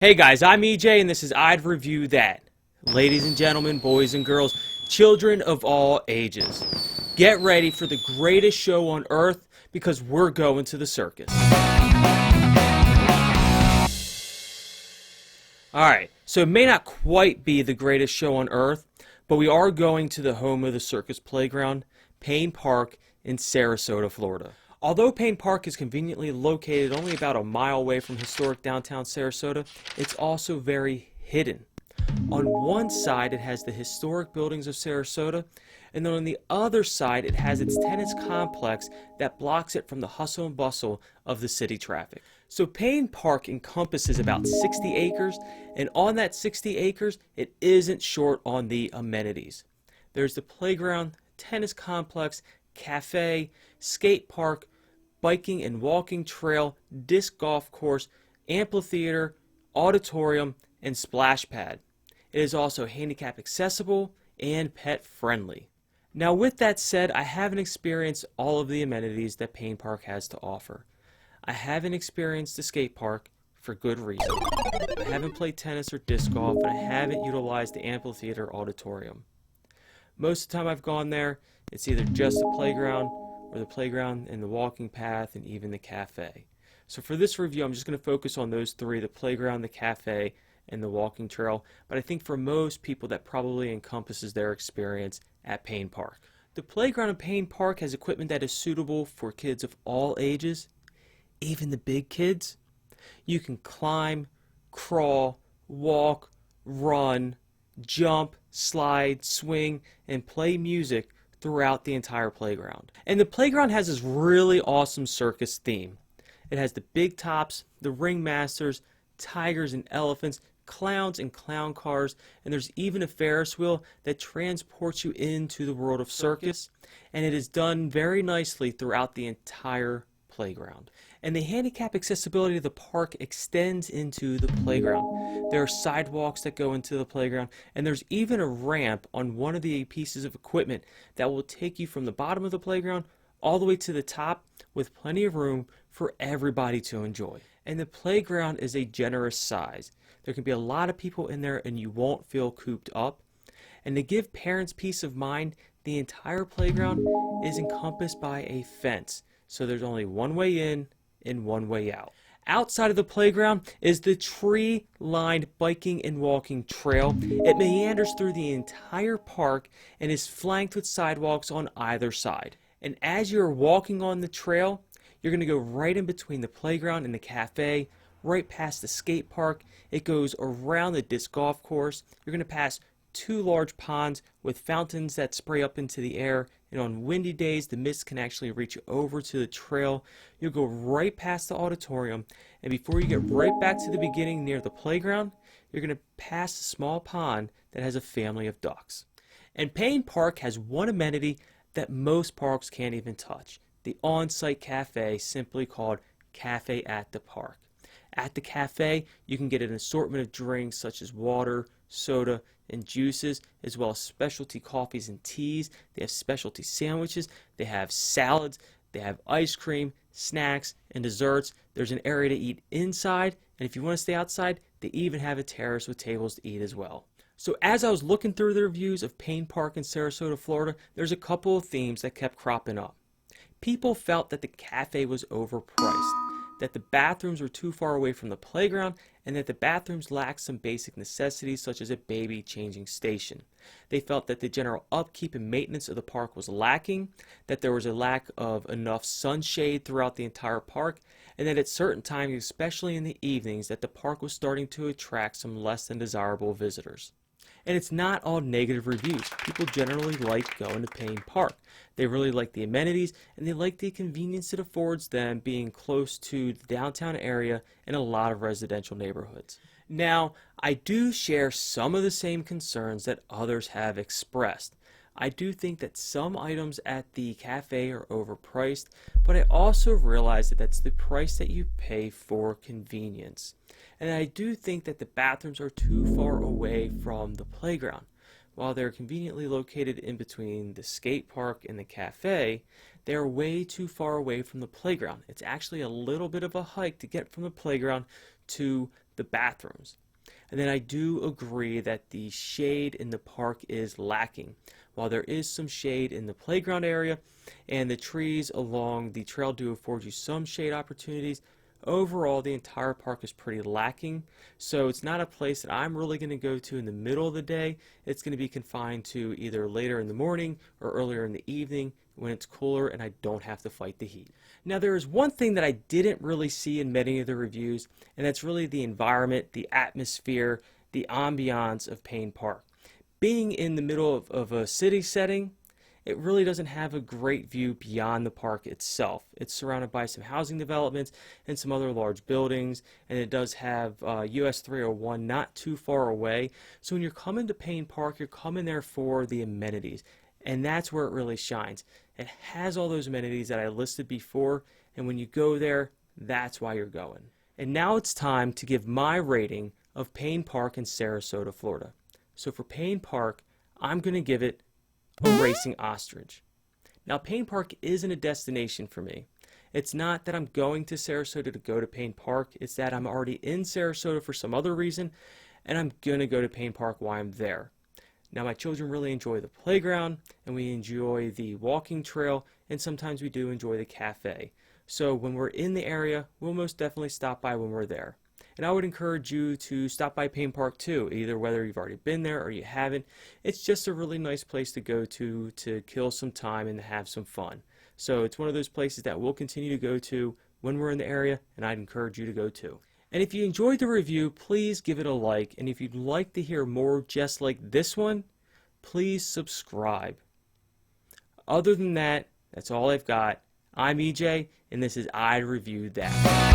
Hey guys, I'm EJ and this is I'd Review That. Ladies and gentlemen, boys and girls, children of all ages, get ready for the greatest show on earth because we're going to the circus. Alright, so it may not quite be the greatest show on earth, but we are going to the home of the circus playground, Payne Park in Sarasota, Florida. Although Payne Park is conveniently located only about a mile away from historic downtown Sarasota, it's also very hidden. On one side, it has the historic buildings of Sarasota, and then on the other side, it has its tennis complex that blocks it from the hustle and bustle of the city traffic. So Payne Park encompasses about 60 acres, and on that 60 acres, it isn't short on the amenities. There's the playground, tennis complex, cafe, skate park, biking and walking trail, disc golf course, amphitheater, auditorium, and splash pad. It is also handicap accessible and pet friendly. Now with that said, I haven't experienced all of the amenities that Payne Park has to offer. I haven't experienced the skate park for good reason. I haven't played tennis or disc golf, and I haven't utilized the amphitheater auditorium. Most of the time I've gone there, it's either just the playground or the playground and the walking path and even the cafe. So for this review, I'm just going to focus on those three, the playground, the cafe, and the walking trail. But I think for most people that probably encompasses their experience at Payne Park. The playground in Payne Park has equipment that is suitable for kids of all ages, even the big kids. You can climb, crawl, walk, run, jump, slide, swing, and play music throughout the entire playground. And the playground has this really awesome circus theme. It has the big tops, the ringmasters, tigers and elephants, clowns and clown cars, and there's even a Ferris wheel that transports you into the world of circus, and it is done very nicely throughout the entire playground. And the handicap accessibility of the park extends into the playground. There are sidewalks that go into the playground, and there's even a ramp on one of the pieces of equipment that will take you from the bottom of the playground all the way to the top with plenty of room for everybody to enjoy. And the playground is a generous size. There can be a lot of people in there and you won't feel cooped up. And to give parents peace of mind, the entire playground is encompassed by a fence. So there's only one way in and one way out. Outside of the playground is the tree-lined biking and walking trail. It meanders through the entire park and is flanked with sidewalks on either side. And as you're walking on the trail, you're going to go right in between the playground and the cafe, right past the skate park. It goes around the disc golf course. You're going to pass two large ponds with fountains that spray up into the air, and on windy days the mist can actually reach over to the trail. You'll go right past the auditorium, and before you get right back to the beginning near the playground, you're going to pass a small pond that has a family of ducks. And Payne Park has one amenity that most parks can't even touch, the on-site cafe, simply called Cafe at the Park. At the cafe, you can get an assortment of drinks such as water, soda, and juices, as well as specialty coffees and teas. They have specialty sandwiches, they have salads, they have ice cream, snacks, and desserts. There's an area to eat inside, and if you want to stay outside, they even have a terrace with tables to eat as well. So as I was looking through the reviews of Payne Park in Sarasota, Florida, there's a couple of themes that kept cropping up. People felt that the cafe was overpriced, that the bathrooms were too far away from the playground, and that the bathrooms lacked some basic necessities such as a baby changing station. They felt that the general upkeep and maintenance of the park was lacking, that there was a lack of enough sunshade throughout the entire park, and that at certain times, especially in the evenings, that the park was starting to attract some less than desirable visitors. And it's not all negative reviews. People generally like going to Payne Park. They really like the amenities, and they like the convenience it affords them being close to the downtown area and a lot of residential neighborhoods. Now, I do share some of the same concerns that others have expressed. I do think that some items at the cafe are overpriced, but I also realize that that's the price that you pay for convenience. And I do think that the bathrooms are too far away from the playground. While they're conveniently located in between the skate park and the cafe, they're way too far away from the playground. It's actually a little bit of a hike to get from the playground to the bathrooms. And then I do agree that the shade in the park is lacking. While there is some shade in the playground area and the trees along the trail do afford you some shade opportunities, overall the entire park is pretty lacking. So it's not a place that I'm really going to go to in the middle of the day. It's going to be confined to either later in the morning or earlier in the evening when it's cooler and I don't have to fight the heat. Now there is one thing that I didn't really see in many of the reviews, and that's really the environment, the atmosphere, the ambiance of Payne Park. Being in the middle of a city setting, it really doesn't have a great view beyond the park itself. It's surrounded by some housing developments and some other large buildings, and it does have US 301 not too far away. So when you're coming to Payne Park, you're coming there for the amenities, and that's where it really shines. It has all those amenities that I listed before, and when you go there, that's why you're going. And now it's time to give my rating of Payne Park in Sarasota, Florida. So for Payne Park, I'm going to give it a racing ostrich. Now Payne Park isn't a destination for me. It's not that I'm going to Sarasota to go to Payne Park. It's that I'm already in Sarasota for some other reason, and I'm going to go to Payne Park while I'm there. Now my children really enjoy the playground, and we enjoy the walking trail, and sometimes we do enjoy the cafe. So when we're in the area, we'll most definitely stop by when we're there. And I would encourage you to stop by Payne Park too, either whether you've already been there or you haven't. It's just a really nice place to go to kill some time and to have some fun. So it's one of those places that we'll continue to go to when we're in the area, and I'd encourage you to go too. And if you enjoyed the review, please give it a like. And if you'd like to hear more just like this one, please subscribe. Other than that, that's all I've got. I'm EJ, and this is I Reviewed That.